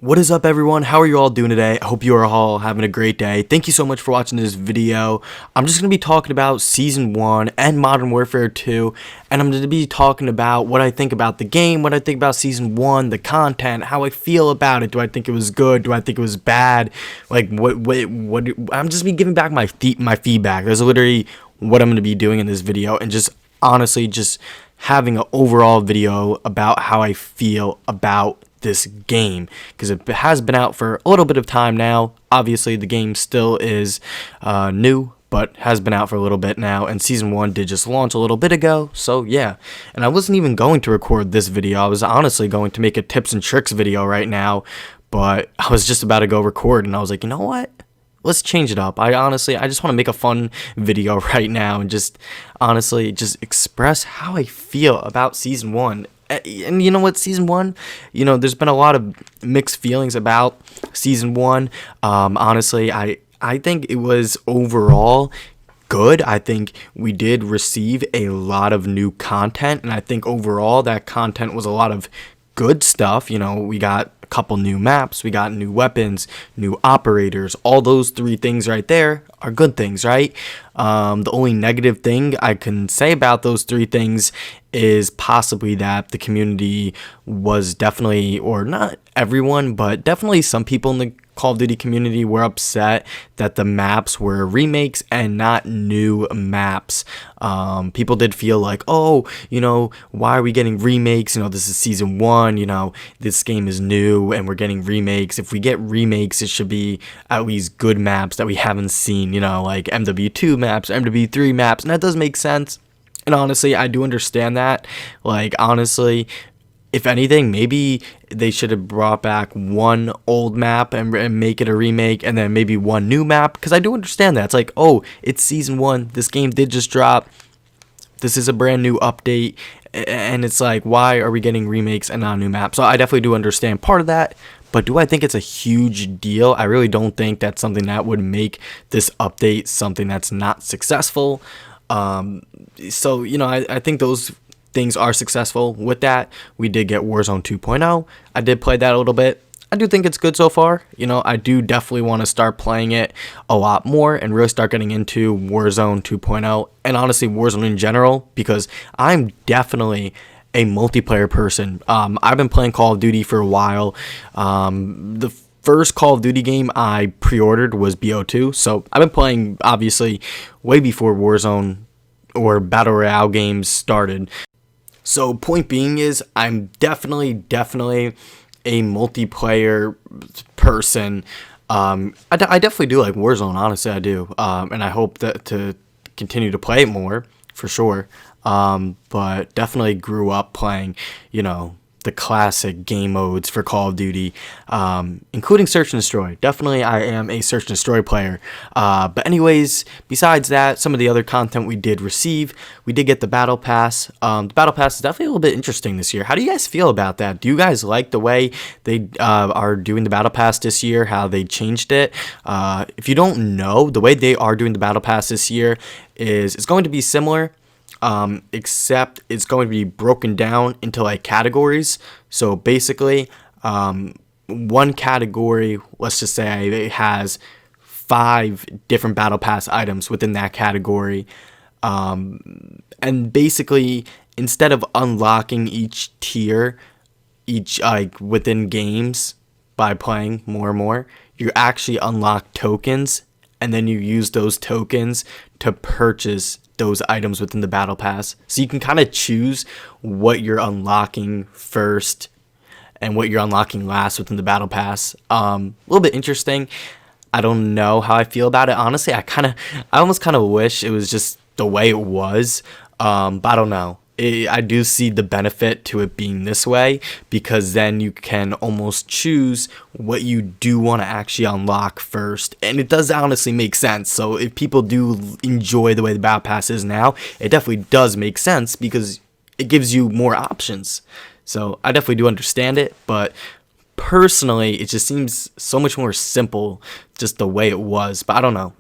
What is up, everyone? How are you all doing today? I hope you are all having a great day. Thank you so much for watching this video. I'm just going to be talking about Season 1 and Modern Warfare 2, and I'm going to be talking about what I think about the game, what I think about Season 1, the content, how I feel about it. Do I think it was good? Do I think it was bad? Like, what I'm just be giving back my feedback. That's literally what I'm going to be doing in this video, and just honestly just having an overall video about how I feel about this game, because it has been out for a little bit of time now. Obviously the game still is new, but has been out for a little bit now, and Season 1 did just launch a little bit ago. So yeah, and I wasn't even going to record this video. I was honestly going to make a tips and tricks video right now, but I was just about to go record, and I was like, you know what, let's change it up. I just want to make a fun video right now and just honestly just express how I feel about Season 1. And you know what, Season 1, there's been a lot of mixed feelings about Season 1. Honestly, I think it was overall good. I think we did receive a lot of new content, and I think overall that content was a lot of good stuff. We got a couple new maps, we got new weapons, new operators. All those three things right there are good things, right? The only negative thing I can say about those three things is possibly that the community was definitely, or not everyone, but definitely some people in the Call of Duty community were upset that the maps were remakes and not new maps. People did feel like, oh, why are we getting remakes? This is Season 1, this game is new and we're getting remakes. If we get remakes, it should be at least good maps that we haven't seen, like MW2 maps, MW3 maps, and that does make sense. And honestly, I do understand that. Like, honestly, if anything, maybe they should have brought back one old map and make it a remake, and then maybe one new map, because I do understand that. It's like, oh, it's Season 1, this game did just drop, this is a brand new update, and it's like, why are we getting remakes and not a new map? So I definitely do understand part of that, but do I think it's a huge deal? I really don't think that's something that would make this update something that's not successful. So, I think those things are successful. With that, we did get Warzone 2.0. I did play that a little bit. I do think it's good so far. I do definitely want to start playing it a lot more and really start getting into Warzone 2.0 and honestly Warzone in general, because I'm definitely a multiplayer person. I've been playing Call of Duty for a while. The first Call of Duty game I pre-ordered was BO2, so I've been playing obviously way before Warzone or Battle Royale games started. So point being is, I'm definitely a multiplayer person. I definitely do like Warzone, honestly I do, and I hope that to continue to play it more, for sure. But definitely grew up playing, the classic game modes for Call of Duty, including Search and Destroy. Definitely I am a Search and Destroy player. But anyways, besides that, some of the other content we did receive, we did get the Battle Pass. The Battle Pass is definitely a little bit interesting this year. How do you guys feel about that? Do you guys like the way they are doing the Battle Pass this year, how they changed it? If you don't know, the way they are doing the Battle Pass this year is it's going to be similar, except it's going to be broken down into like categories. So basically, one category, let's just say it has 5 different battle pass items within that category. And basically, instead of unlocking each tier, like within games by playing more and more, you actually unlock tokens, and then you use those tokens to purchase those items within the battle pass. So you can kind of choose what you're unlocking first and what you're unlocking last within the battle pass. A little bit interesting. I don't know how I feel about it, honestly. I almost kind of wish it was just the way it was, but I don't know. I do see the benefit to it being this way, because then you can almost choose what you do want to actually unlock first, and it does honestly make sense. So if people do enjoy the way the Battle Pass is now, it definitely does make sense because it gives you more options. So I definitely do understand it, but personally, it just seems so much more simple just the way it was. But I don't know,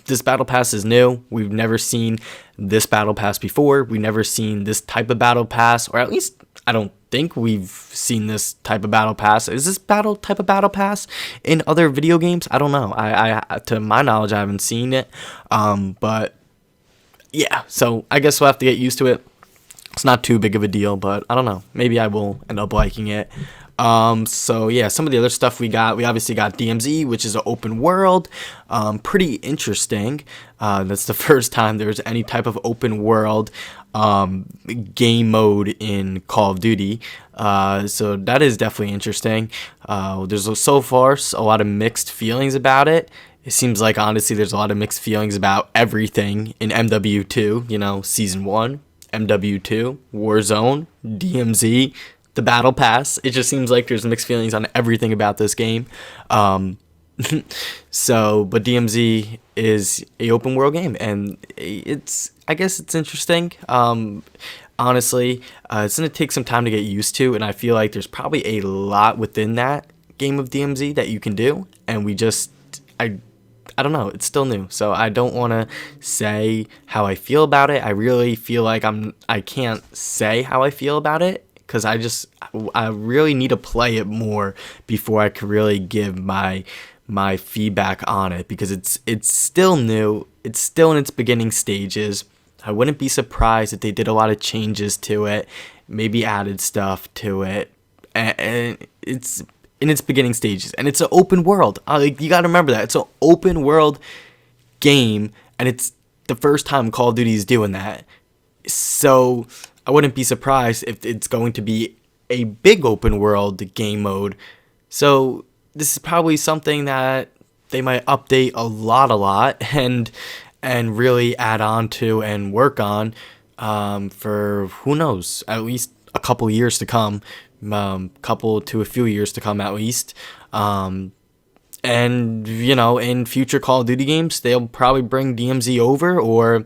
this battle pass is new. We've never seen this battle pass before. We've never seen this type of battle pass, or at least I don't think we've seen this type of battle pass. Is this type of battle pass in other video games? I don't know. I to my knowledge, I haven't seen it. But yeah, so I guess we'll have to get used to it. It's not too big of a deal, but I don't know. Maybe I will end up liking it. So yeah, some of the other stuff we obviously got DMZ, which is an open world. Pretty interesting. That's the first time there's any type of open world game mode in Call of Duty. So that is definitely interesting. There's so far a lot of mixed feelings about it. It seems like, honestly, there's a lot of mixed feelings about everything in MW2, you know, Season 1, MW2, Warzone, DMZ, the Battle Pass. It just seems like there's mixed feelings on everything about this game. So, but DMZ is a open world game, and I guess it's interesting. Honestly, it's going to take some time to get used to, and I feel like there's probably a lot within that game of DMZ that you can do, and I don't know, it's still new, so I don't want to say how I feel about it. I really feel like I can't say how I feel about it, because I really need to play it more before I can really give my feedback on it, because it's still new, it's still in its beginning stages. I wouldn't be surprised if they did a lot of changes to it, maybe added stuff to it, and it's in its beginning stages, and it's an open world. You gotta remember that it's an open world game, and it's the first time Call of Duty is doing that. So I wouldn't be surprised if it's going to be a big open world game mode. So this is probably something that they might update a lot, and really add on to and work on for, who knows, at least a couple years to come. Couple to a few years to come at least. And you know, in future Call of Duty games, they'll probably bring DMZ over, or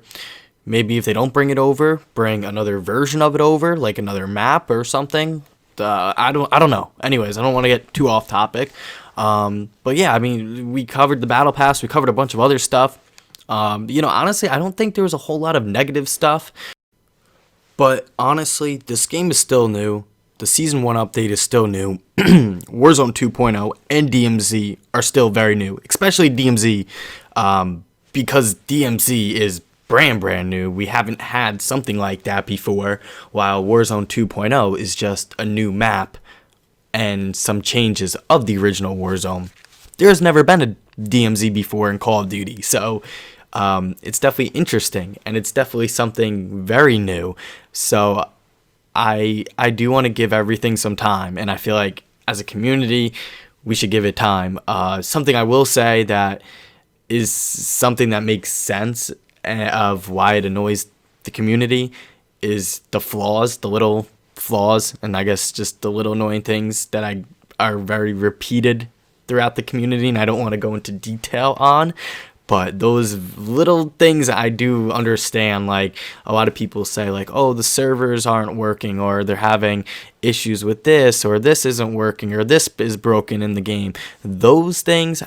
maybe if they don't bring it over, bring another version of it over, like another map or something. I don't know. Anyways, I don't want to get too off topic. But yeah, I mean, we covered the Battle Pass, we covered a bunch of other stuff. You know, honestly, I don't think there was a whole lot of negative stuff, but honestly, this game is still new. The Season 1 update is still new. Warzone 2.0 and DMZ are still very new, especially DMZ, because DMZ is brand new. We haven't had something like that before, while Warzone 2.0 is just a new map and some changes of the original Warzone. There's never been a DMZ before in Call of Duty, so it's definitely interesting, and it's definitely something very new. So I do want to give everything some time, and I feel like as a community we should give it time. Something I will say that is something that makes sense of why it annoys the community is the flaws, the little flaws, and I guess just the little annoying things that are very repeated throughout the community, and I don't want to go into detail on. But those little things I do understand. Like, a lot of people say, like, oh, the servers aren't working, or they're having issues with this, or this isn't working, or this is broken in the game. Those things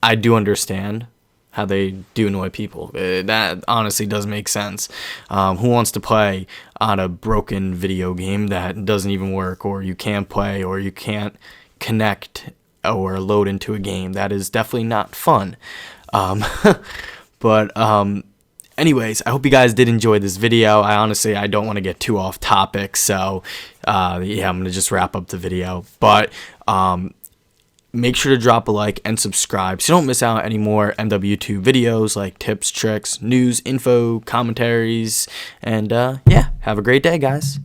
I do understand how they do annoy people. That honestly does make sense. Who wants to play on a broken video game that doesn't even work, or you can't play, or you can't connect or load into a game? That is definitely not fun. But anyways, I hope you guys did enjoy this video. I don't want to get too off topic, so yeah, I'm gonna just wrap up the video. But make sure to drop a like and subscribe so you don't miss out on any more MW2 videos, like tips, tricks, news, info, commentaries, and yeah, have a great day, guys.